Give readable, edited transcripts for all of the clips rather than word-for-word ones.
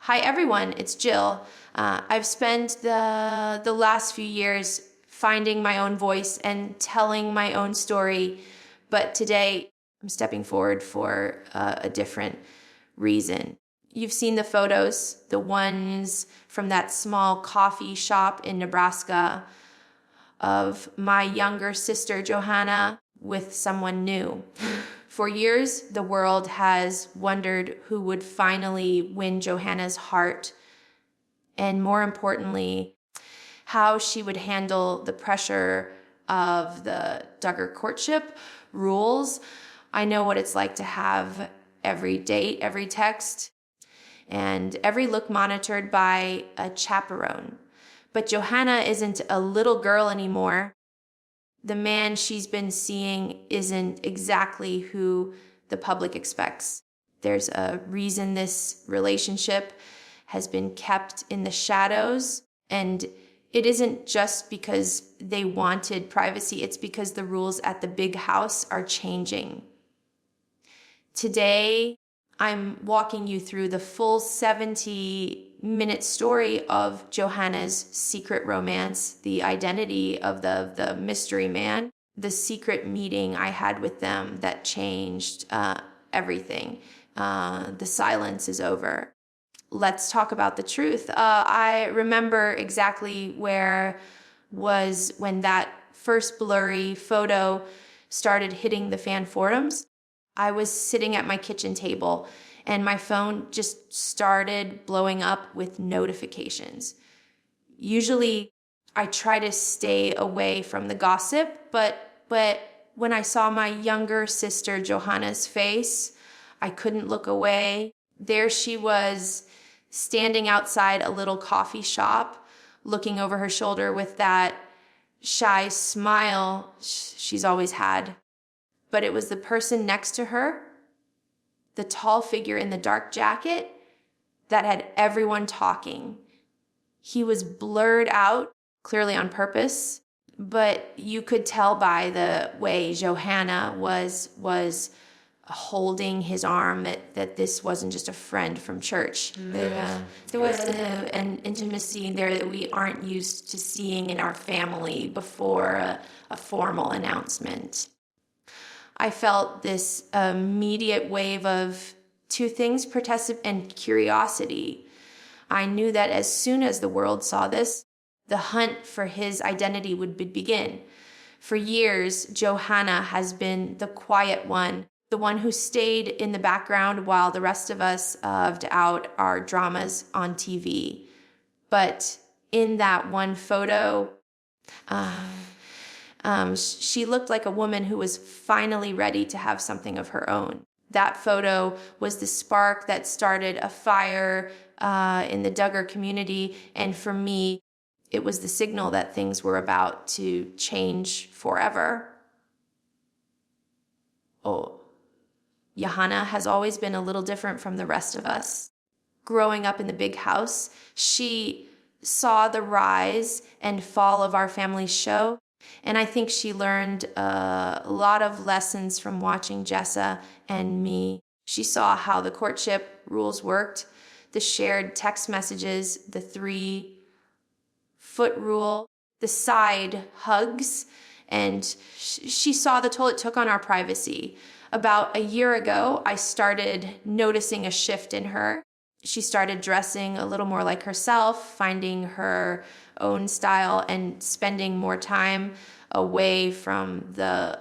Hi everyone, it's Jill. I've spent the last few years finding my own voice and telling my own story, but today I'm stepping forward for a different reason. You've seen the photos, the ones from that small coffee shop in Nebraska of my younger sister Johannah with someone new. For years, the world has wondered who would finally win Johannah's heart, and more importantly, how she would handle the pressure of the Duggar Courtship Rules. I know what it's like to have every date, every text, and every look monitored by a chaperone. But Johannah isn't a little girl anymore. The man she's been seeing isn't exactly who the public expects. There's a reason this relationship has been kept in the shadows, and it isn't just because they wanted privacy, it's because the rules at the big house are changing. Today, I'm walking you through the full 70-minute story of Johannah's secret romance, the identity of the mystery man, the secret meeting I had with them that changed everything. The silence is over. Let's talk about the truth. I remember exactly where was when that first blurry photo started hitting the fan forums. I was sitting at my kitchen table and my phone just started blowing up with notifications. Usually I try to stay away from the gossip, but when I saw my younger sister Johannah's face, I couldn't look away. There she was, standing outside a little coffee shop, looking over her shoulder with that shy smile she's always had. But it was the person next to her, the tall figure in the dark jacket, that had everyone talking. He was blurred out, clearly on purpose, but you could tell by the way Johannah was holding his arm that this wasn't just a friend from church. There was an intimacy there that we aren't used to seeing in our family before a formal announcement. I felt this immediate wave of two things, protest and curiosity. I knew that as soon as the world saw this, the hunt for his identity would begin. For years, Johannah has been the quiet one, the one who stayed in the background while the rest of us lived out our dramas on TV. But in that one photo, she looked like a woman who was finally ready to have something of her own. That photo was the spark that started a fire in the Duggar community, and for me, it was the signal that things were about to change forever. Oh, Johannah has always been a little different from the rest of us. Growing up in the big house, she saw the rise and fall of our family's show. And I think she learned a lot of lessons from watching Jessa and me. She saw how the courtship rules worked, the shared text messages, the 3-foot rule, the side hugs, and she saw the toll it took on our privacy. About a year ago, I started noticing a shift in her. She started dressing a little more like herself, finding her own style, and spending more time away from the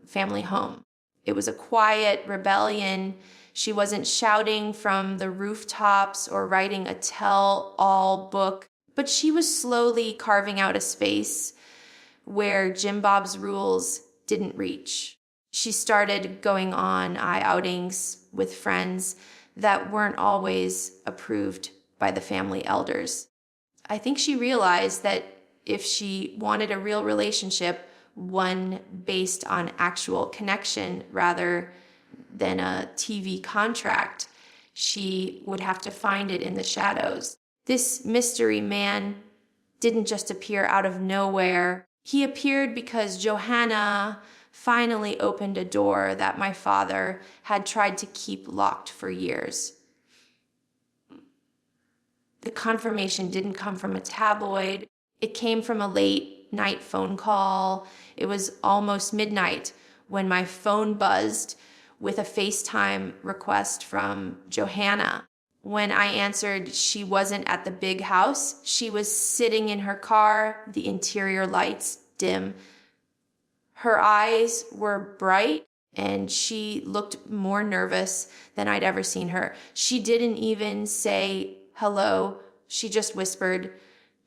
family home. It was a quiet rebellion. She wasn't shouting from the rooftops or writing a tell-all book, but she was slowly carving out a space where Jim Bob's rules didn't reach. She started going on eye outings with friends that weren't always approved by the family elders. I think she realized that if she wanted a real relationship, one based on actual connection rather than a TV contract, she would have to find it in the shadows. This mystery man didn't just appear out of nowhere. He appeared because Johannah finally opened a door that my father had tried to keep locked for years. confirmation didn't come from a tabloid. It came from a late night phone call. It was almost midnight when my phone buzzed with a FaceTime request from Johannah. When I answered, she wasn't at the big house. She was sitting in her car, the interior lights dim. Her eyes were bright, and she looked more nervous than I'd ever seen her. She didn't even say hello. She just whispered,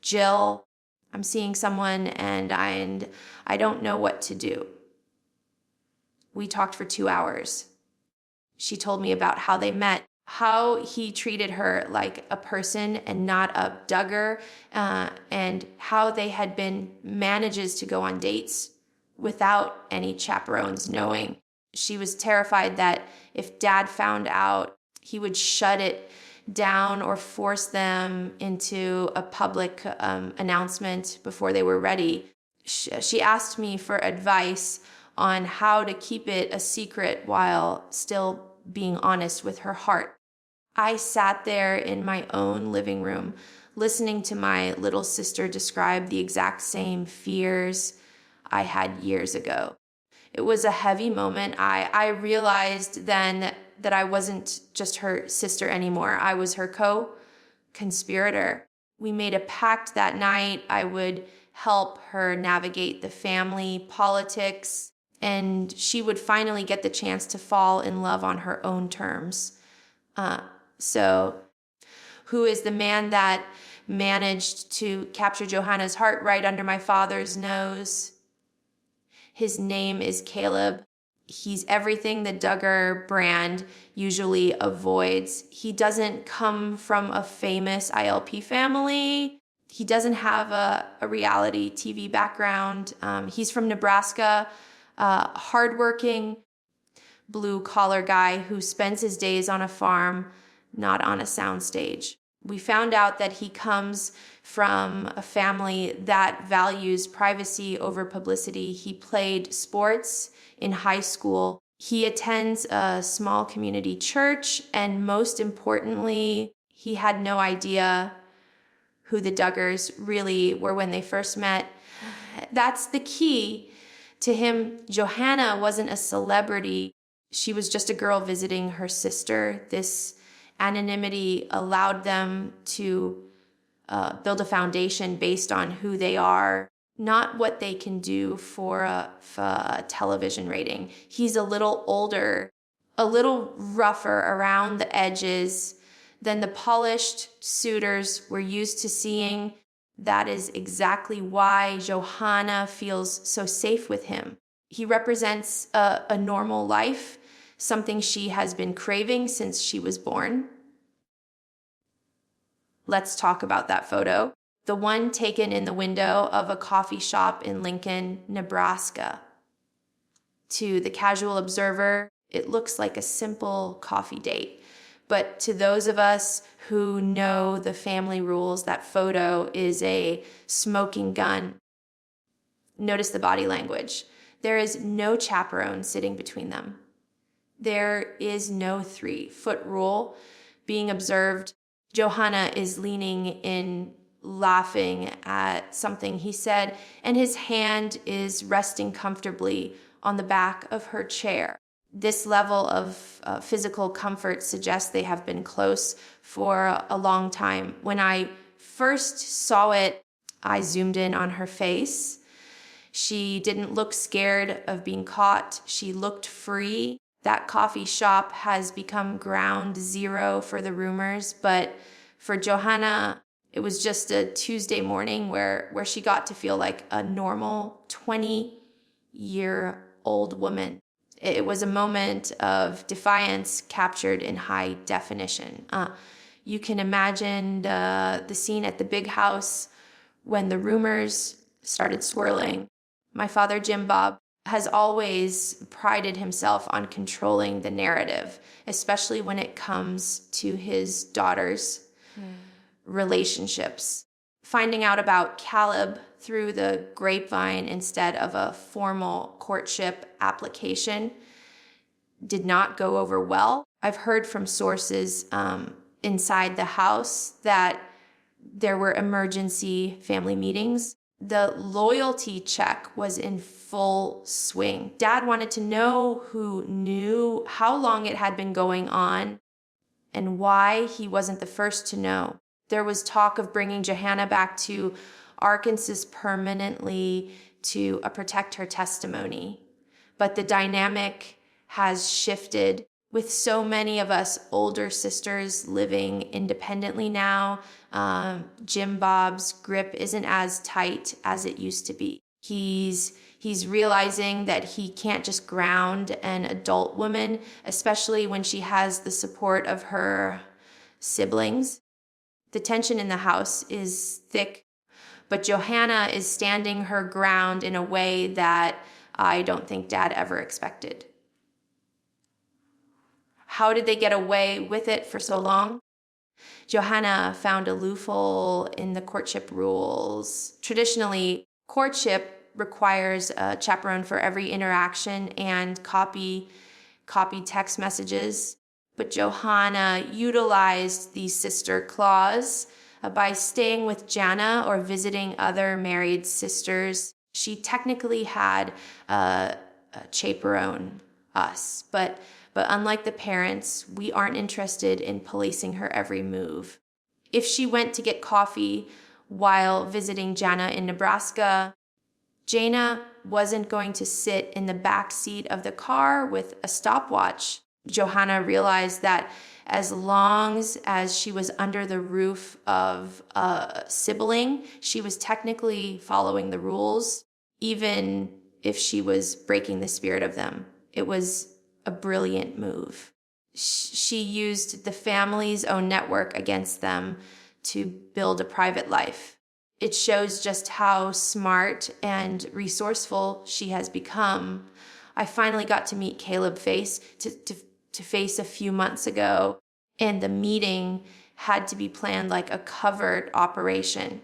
"Jill, I'm seeing someone and I don't know what to do." We talked for 2 hours. She told me about how they met, how he treated her like a person and not a Duggar, and how they had been manages to go on dates without any chaperones knowing. She was terrified that if Dad found out, he would shut it down or force them into a public announcement before they were ready. She asked me for advice on how to keep it a secret while still being honest with her heart. I sat there in my own living room, listening to my little sister describe the exact same fears I had years ago. It was a heavy moment. I realized then that I wasn't just her sister anymore. I was her co-conspirator. We made a pact that night. I would help her navigate the family politics, and she would finally get the chance to fall in love on her own terms. So who is the man that managed to capture Johannah's heart right under my father's nose? His name is Caleb. He's everything the Duggar brand usually avoids. He doesn't come from a famous ILP family. He doesn't have a reality TV background. He's from Nebraska, hardworking, blue-collar guy who spends his days on a farm, not on a soundstage. We found out that he comes from a family that values privacy over publicity. He played sports in high school. He attends a small community church, and most importantly, he had no idea who the Duggars really were when they first met. That's the key to him. Johannah wasn't a celebrity. She was just a girl visiting her sister. This anonymity allowed them to build a foundation based on who they are, not what they can do for a television rating. He's a little older, a little rougher around the edges than the polished suitors we're used to seeing. That is exactly why Johannah feels so safe with him. He represents a normal life, something she has been craving since she was born. Let's talk about that photo. The one taken in the window of a coffee shop in Lincoln, Nebraska. To the casual observer, it looks like a simple coffee date. But to those of us who know the family rules, that photo is a smoking gun. Notice the body language. There is no chaperone sitting between them. There is no 3-foot rule being observed. Johannah is leaning in, laughing at something he said, and his hand is resting comfortably on the back of her chair. This level of physical comfort suggests they have been close for a long time. When I first saw it, I zoomed in on her face. She didn't look scared of being caught. She looked free. That coffee shop has become ground zero for the rumors, but for Johannah, it was just a Tuesday morning where she got to feel like a normal 20-year-old woman. It was a moment of defiance captured in high definition. You can imagine the scene at the big house when the rumors started swirling. My father, Jim Bob, has always prided himself on controlling the narrative, especially when it comes to his daughters' relationships. Finding out about Caleb through the grapevine instead of a formal courtship application did not go over well. I've heard from sources inside the house that There were emergency family meetings. The loyalty check was in full swing. Dad wanted to know who knew how long it had been going on and why he wasn't the first to know. There was talk of bringing Johannah back to Arkansas permanently to protect her testimony. But the dynamic has shifted with so many of us older sisters living independently now. Jim Bob's grip isn't as tight as it used to be. He's realizing that he can't just ground an adult woman, especially when she has the support of her siblings. The tension in the house is thick, but Johannah is standing her ground in a way that I don't think Dad ever expected. How did they get away with it for so long? Johannah found a loophole in the courtship rules. Traditionally, courtship requires a chaperone for every interaction and copy text messages. But Johannah utilized the sister clause by staying with Jana or visiting other married sisters. She technically had a chaperone us, but unlike the parents, we aren't interested in policing her every move. If she went to get coffee while visiting Jana in Nebraska, Jana wasn't going to sit in the back seat of the car with a stopwatch. Johannah realized that as long as she was under the roof of a sibling, she was technically following the rules, even if she was breaking the spirit of them. It was a brilliant move. She used the family's own network against them to build a private life. It shows just how smart and resourceful she has become. I finally got to meet Caleb face to face a few months ago, and the meeting had to be planned like a covert operation.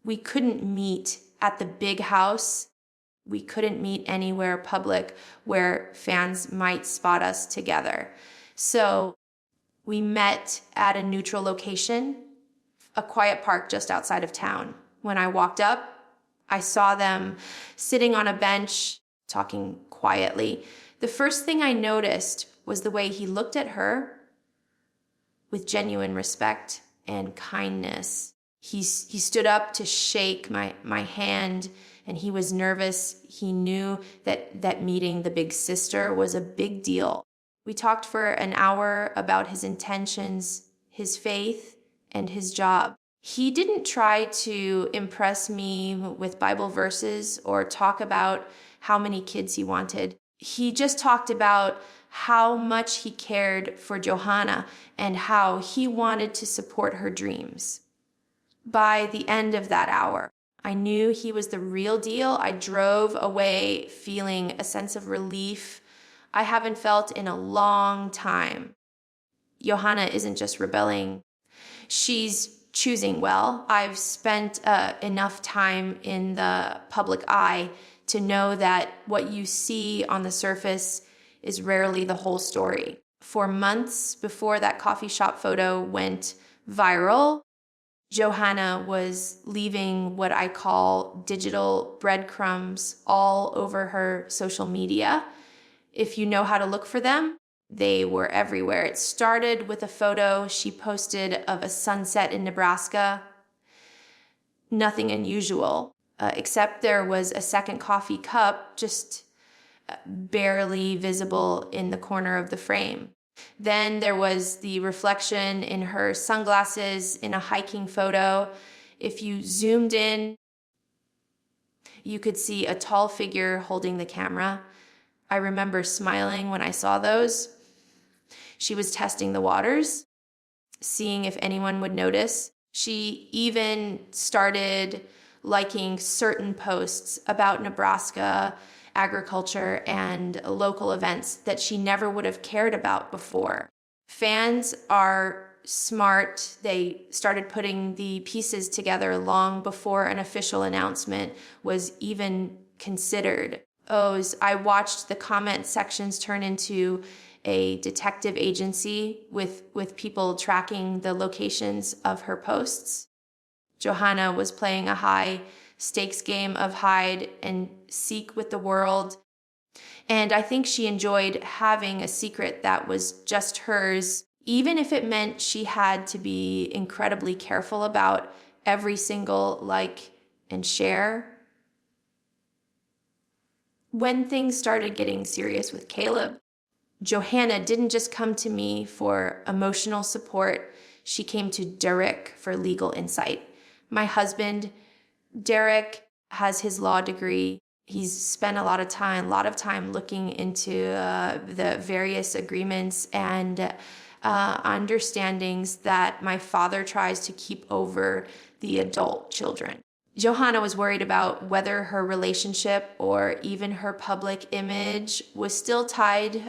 We couldn't meet at the big house. We couldn't meet anywhere public where fans might spot us together. So we met at a neutral location, a quiet park just outside of town. When I walked up, I saw them sitting on a bench, talking quietly. The first thing I noticed was the way he looked at her with genuine respect and kindness. He stood up to shake my hand, and he was nervous. He knew that meeting the big sister was a big deal. We talked for an hour about his intentions, his faith, and his job. He didn't try to impress me with Bible verses or talk about how many kids he wanted. He just talked about how much he cared for Johannah and how he wanted to support her dreams. By the end of that hour, I knew he was the real deal. I drove away feeling a sense of relief I haven't felt in a long time. Johannah isn't just rebelling. She's choosing well. I've spent enough time in the public eye to know that what you see on the surface is rarely the whole story. For months before that coffee shop photo went viral, Johannah was leaving what I call digital breadcrumbs all over her social media. If you know how to look for them, they were everywhere. It started with a photo she posted of a sunset in Nebraska. Nothing unusual, except there was a second coffee cup just barely visible in the corner of the frame. Then there was the reflection in her sunglasses in a hiking photo. If you zoomed in, you could see a tall figure holding the camera. I remember smiling when I saw those. She was testing the waters, seeing if anyone would notice. She even started liking certain posts about Nebraska agriculture and local events that she never would have cared about before. Fans are smart. They started putting the pieces together long before an official announcement was even considered. I watched the comment sections turn into a detective agency with people tracking the locations of her posts. Johannah was playing a high stakes game of hide and seek with the world. And I think she enjoyed having a secret that was just hers, even if it meant she had to be incredibly careful about every single like and share. When things started getting serious with Caleb, Johannah didn't just come to me for emotional support. She came to Derek for legal insight. My husband, Derek, has his law degree. He's spent a lot of time looking into the various agreements and understandings that my father tries to keep over the adult children. Johannah was worried about whether her relationship or even her public image was still tied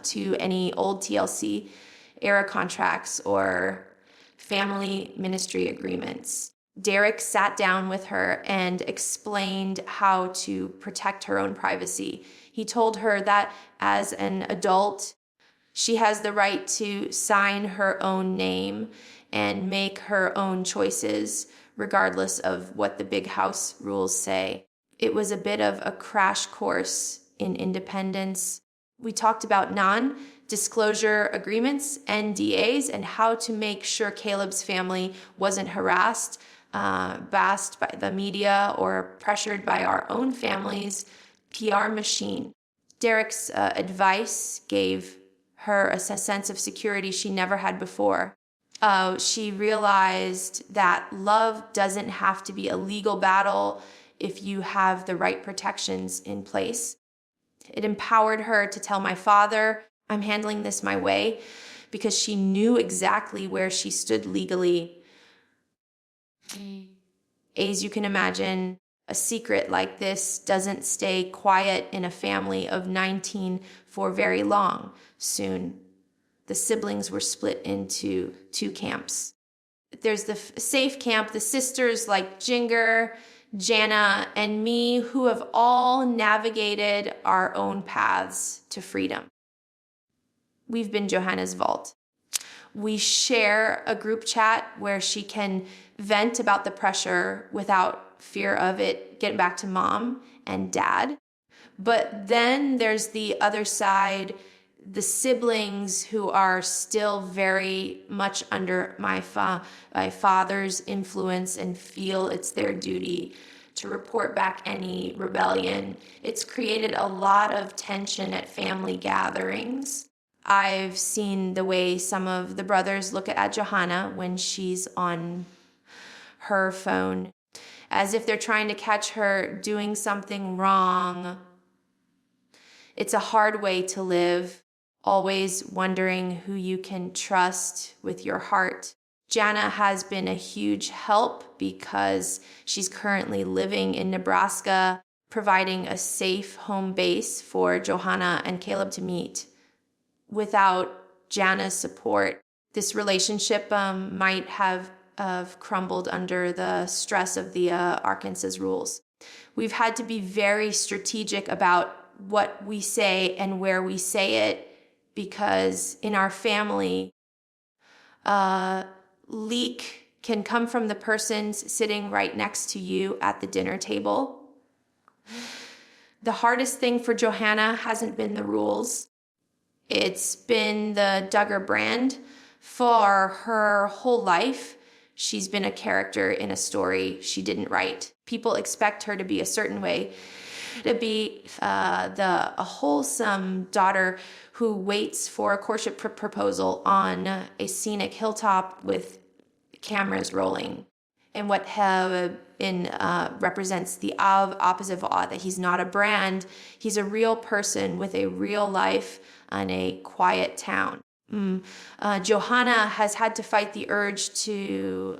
to any old TLC era contracts or family ministry agreements. Derek sat down with her and explained how to protect her own privacy. He told her that as an adult, she has the right to sign her own name and make her own choices, regardless of what the big house rules say. It was a bit of a crash course in independence. We talked about non-disclosure agreements, NDAs, and how to make sure Caleb's family wasn't harassed, bashed by the media, or pressured by our own family's PR machine. Derek's advice gave her a sense of security she never had before. She realized that love doesn't have to be a legal battle if you have the right protections in place. It empowered her to tell my father, I'm handling this my way, because she knew exactly where she stood legally. As you can imagine, a secret like this doesn't stay quiet in a family of 19 for very long. Soon, the siblings were split into two camps. There's the safe camp, the sisters like Jinger, Jana, and me, who have all navigated our own paths to freedom. We've been Johannah's vault. We share a group chat where she can vent about the pressure without fear of it getting back to mom and dad. But then there's the other side, the siblings who are still very much under my father's influence and feel it's their duty to report back any rebellion. It's created a lot of tension at family gatherings. I've seen the way some of the brothers look at Johannah when she's on her phone, as if they're trying to catch her doing something wrong. It's a hard way to live, always wondering who you can trust with your heart. Jana has been a huge help because she's currently living in Nebraska, providing a safe home base for Johannah and Caleb to meet. Without Jana's support, this relationship might have crumbled under the stress of the Arkansas rules. We've had to be very strategic about what we say and where we say it, because in our family, leak can come from the persons sitting right next to you at the dinner table. The hardest thing for Johannah hasn't been the rules. It's been the Duggar brand. For her whole life, she's been a character in a story she didn't write. People expect her to be a certain way, to be a wholesome daughter who waits for a courtship proposal on a scenic hilltop with cameras rolling. And what represents the opposite of that he's not a brand, he's a real person with a real life in a quiet town. Johannah has had to fight the urge to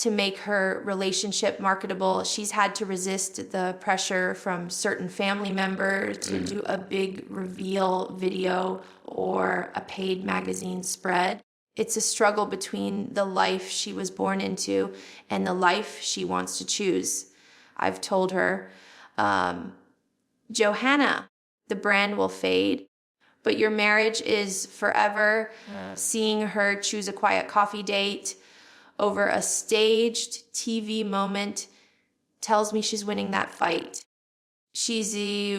make her relationship marketable. She's had to resist the pressure from certain family members to do a big reveal video or a paid magazine spread. It's a struggle between the life she was born into and the life she wants to choose. I've told her, Johannah, the brand will fade, but your marriage is forever. Seeing her choose a quiet coffee date over a staged TV moment tells me she's winning that fight. She's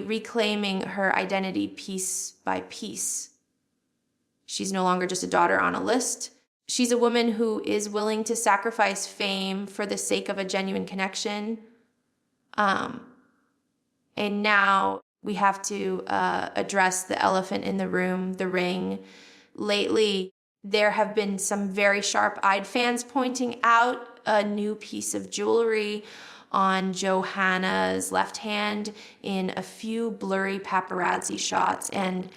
reclaiming her identity piece by piece. She's no longer just a daughter on a list. She's a woman who is willing to sacrifice fame for the sake of a genuine connection. And now we have to address the elephant in the room, the ring. Lately, there have been some very sharp-eyed fans pointing out a new piece of jewelry on Johannah's left hand in a few blurry paparazzi shots and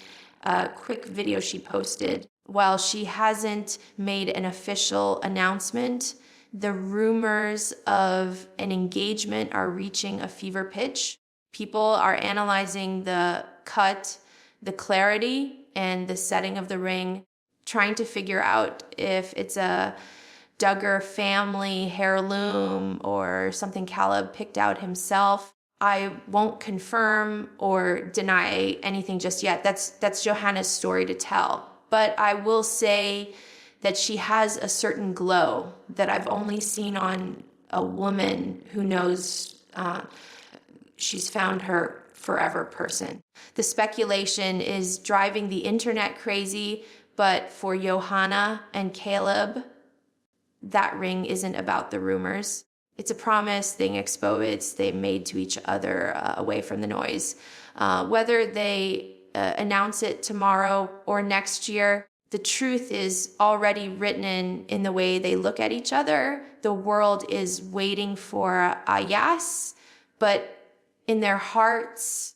a quick video she posted. While she hasn't made an official announcement, the rumors of an engagement are reaching a fever pitch. People are analyzing the cut, the clarity, and the setting of the ring, trying to figure out if it's a Duggar family heirloom or something Caleb picked out himself. I won't confirm or deny anything just yet. That's Johannah's story to tell. But I will say that she has a certain glow that I've only seen on a woman who knows she's found her forever person. The speculation is driving the internet crazy, but for Johannah and Caleb, that ring isn't about the rumors. It's a promise they exposed, they made to each other away from the noise. Whether they announce it tomorrow or next year, the truth is already written in the way they look at each other. The world is waiting for a yes, but in their hearts,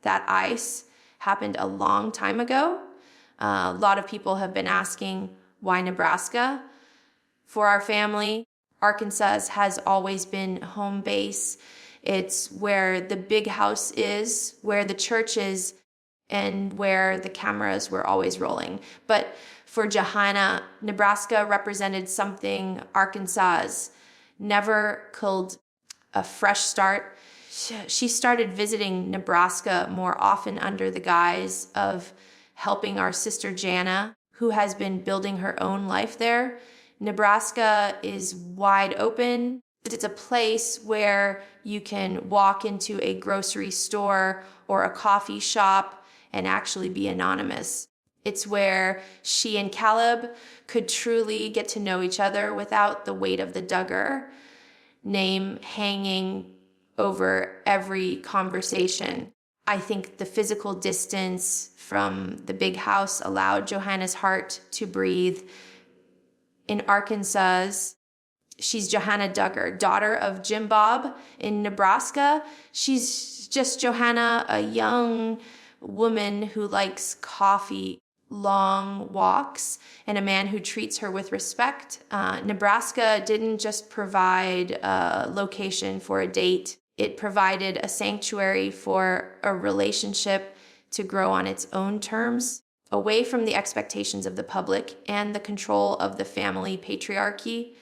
that ice happened a long time ago. A lot of people have been asking, why Nebraska? For our family, Arkansas has always been home base. It's where the big house is, where the church is, and where the cameras were always rolling. But for Johannah, Nebraska represented something Arkansas never called a fresh start. She started visiting Nebraska more often under the guise of helping our sister Janelle, who has been building her own life there. Nebraska is wide open. It's a place where you can walk into a grocery store or a coffee shop and actually be anonymous. It's where she and Caleb could truly get to know each other without the weight of the Duggar name hanging over every conversation. I think the physical distance from the big house allowed Johannah's heart to breathe. In Arkansas, she's Johannah Duggar, daughter of Jim Bob. In Nebraska, she's just Johannah, a young woman who likes coffee, long walks, and a man who treats her with respect. Nebraska didn't just provide a location for a date. It provided a sanctuary for a relationship to grow on its own terms, away from the expectations of the public and the control of the family patriarchy.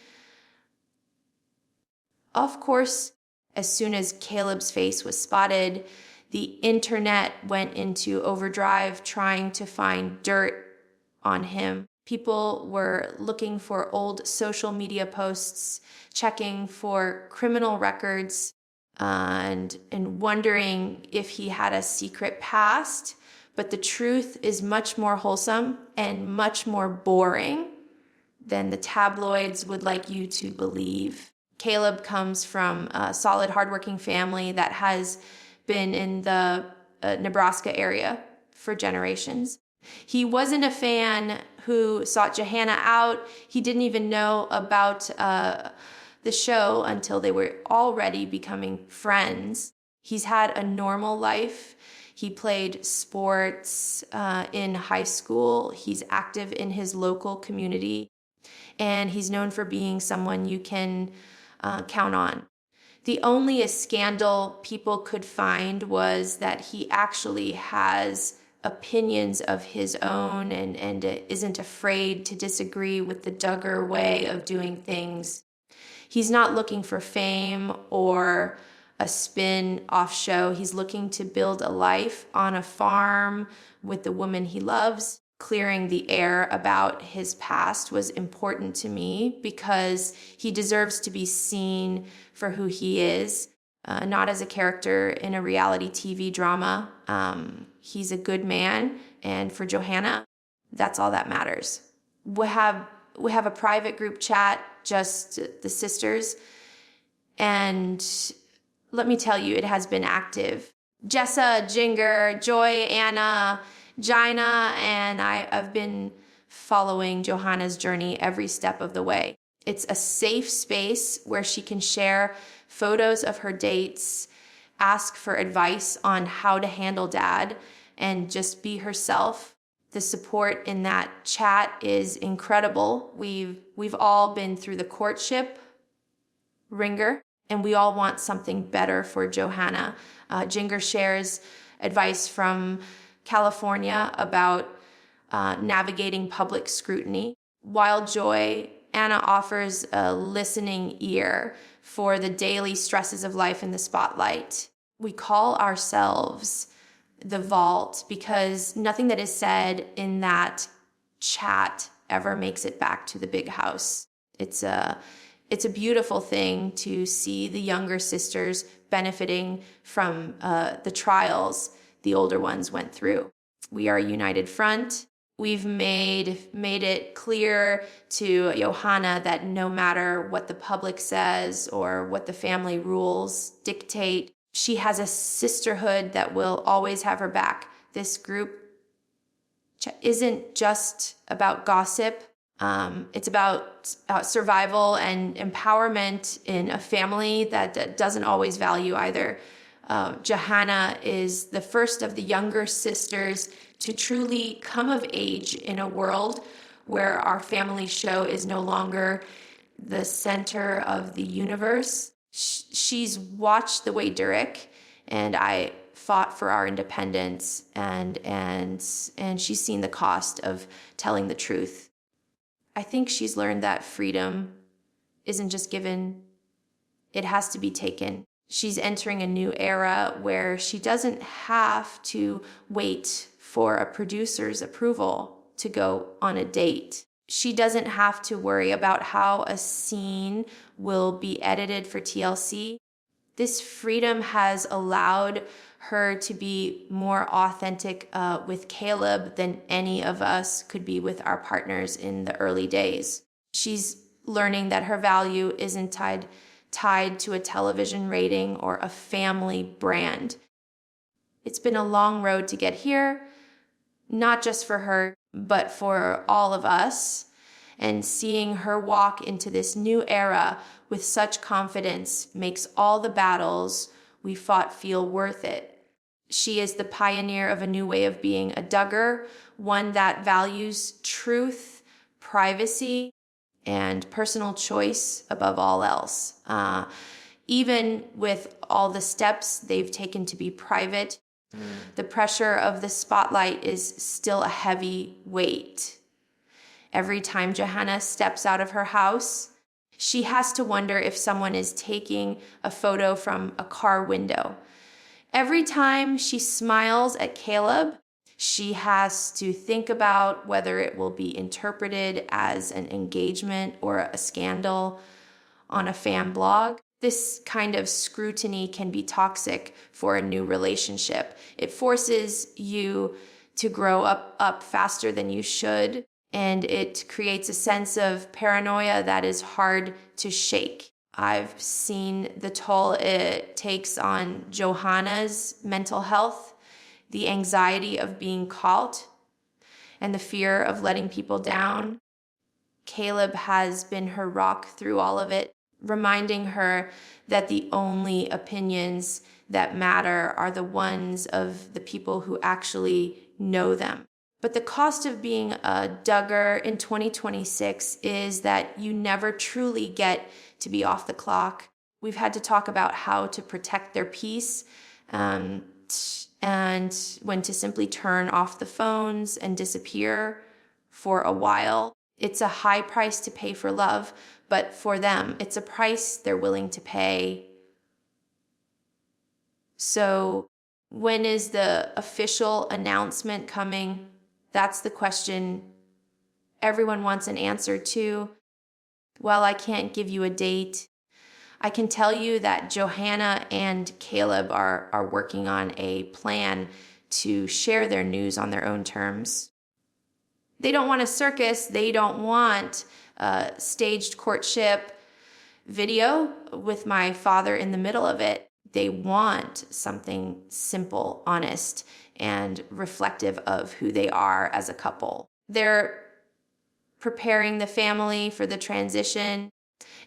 Of course, as soon as Caleb's face was spotted, the internet went into overdrive trying to find dirt on him. People were looking for old social media posts, checking for criminal records, and wondering if he had a secret past. But the truth is much more wholesome and much more boring than the tabloids would like you to believe. Caleb comes from a solid, hardworking family that has been in the Nebraska area for generations. He wasn't a fan who sought Johannah out. He didn't even know about the show until they were already becoming friends. He's had a normal life. He played sports in high school. He's active in his local community. And he's known for being someone you can count on. The only scandal people could find was that he actually has opinions of his own and isn't afraid to disagree with the Duggar way of doing things. He's not looking for fame or a spin-off show. He's looking to build a life on a farm with the woman he loves. clearing the air about his past was important to me because he deserves to be seen for who he is, not as a character in a reality TV drama. He's a good man, and for Johannah, that's all that matters. We have a private group chat, just the sisters, and let me tell you, it has been active. Jessa, Jinger, Joy, Anna, Gina, and I've been following Johannah's journey every step of the way. It's a safe space where she can share photos of her dates, ask for advice on how to handle dad, and just be herself. The support in that chat is incredible. We've all been through the courtship ringer, and we all want something better for Johannah. Jinger shares advice from California about navigating public scrutiny, while Anna offers a listening ear for the daily stresses of life in the spotlight. We call ourselves the vault because nothing that is said in that chat ever makes it back to the big house. It's a beautiful thing to see the younger sisters benefiting from the trials the older ones went through. We are a united front. We've made it clear to Johannah that no matter what the public says or what the family rules dictate, she has a sisterhood that will always have her back. This group isn't just about gossip. It's about survival and empowerment in a family that doesn't always value either. Johannah is the first of the younger sisters to truly come of age in a world where our family show is no longer the center of the universe. She's watched the way Derek and I fought for our independence, and she's seen the cost of telling the truth. I think she's learned that freedom isn't just given, it has to be taken. She's entering a new era where she doesn't have to wait for a producer's approval to go on a date. She doesn't have to worry about how a scene will be edited for TLC. This freedom has allowed her to be more authentic with Caleb than any of us could be with our partners in the early days. She's learning that her value isn't tied to a television rating or a family brand. It's been a long road to get here, not just for her, but for all of us. And seeing her walk into this new era with such confidence makes all the battles we fought feel worth it. She is the pioneer of a new way of being a Duggar, one that values truth, privacy, and personal choice above all else. Even with all the steps they've taken to be private, the pressure of the spotlight is still a heavy weight. Every time Johannah steps out of her house, she has to wonder if someone is taking a photo from a car window. Every time she smiles at Caleb, she has to think about whether it will be interpreted as an engagement or a scandal on a fan blog. This kind of scrutiny can be toxic for a new relationship. It forces you to grow up faster than you should, and it creates a sense of paranoia that is hard to shake. I've seen the toll it takes on Johannah's mental health, the anxiety of being caught, and the fear of letting people down. Caleb has been her rock through all of it, reminding her that the only opinions that matter are the ones of the people who actually know them. But the cost of being a Duggar in 2026 is that you never truly get to be off the clock. We've had to talk about how to protect their peace and when to simply turn off the phones and disappear for a while. It's a high price to pay for love, but for them, it's a price they're willing to pay. So when is the official announcement coming? That's the question everyone wants an answer to. While I can't give you a date, I can tell you that Johannah and Caleb are working on a plan to share their news on their own terms. They don't want a circus. They don't want a staged courtship video with my father in the middle of it. They want something simple, honest, and reflective of who they are as a couple. They're preparing the family for the transition,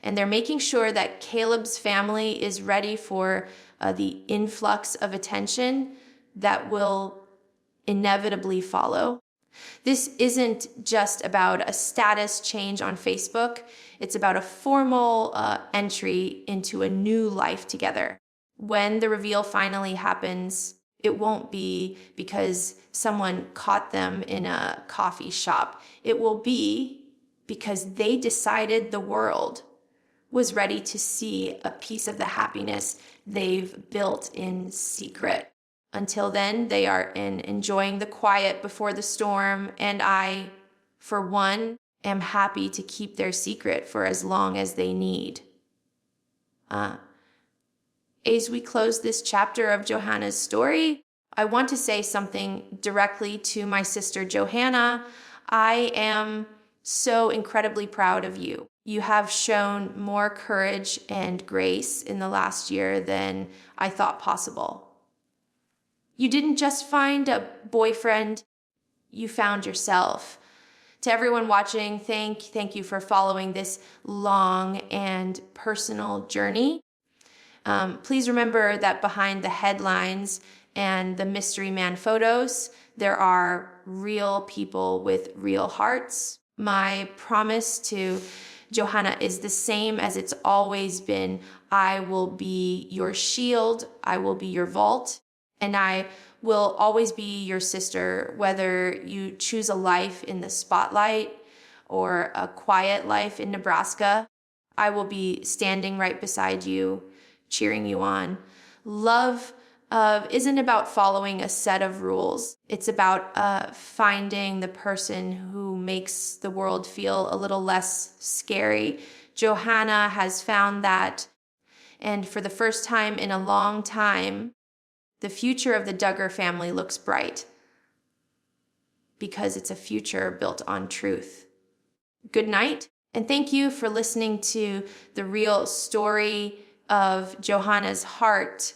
and they're making sure that Caleb's family is ready for the influx of attention that will inevitably follow. This isn't just about a status change on Facebook. It's about a formal entry into a new life together. When the reveal finally happens, it won't be because someone caught them in a coffee shop. It will be because they decided the world was ready to see a piece of the happiness they've built in secret. Until then, they are enjoying the quiet before the storm, and I, for one, am happy to keep their secret for as long as they need. As we close this chapter of Johannah's story, I want to say something directly to my sister Johannah. I am so incredibly proud of you. You have shown more courage and grace in the last year than I thought possible. You didn't just find a boyfriend, you found yourself. To everyone watching, thank you for following this long and personal journey. Please remember that behind the headlines and the mystery man photos, there are real people with real hearts. My promise to Johannah is the same as it's always been. I will be your shield. I will be your vault. And I will always be your sister, whether you choose a life in the spotlight or a quiet life in Nebraska. I will be standing right beside you, cheering you on. Love isn't about following a set of rules. It's about finding the person who makes the world feel a little less scary. Johannah has found that, and for the first time in a long time, the future of the Duggar family looks bright because it's a future built on truth. Good night, and thank you for listening to the real story of Johannah's heart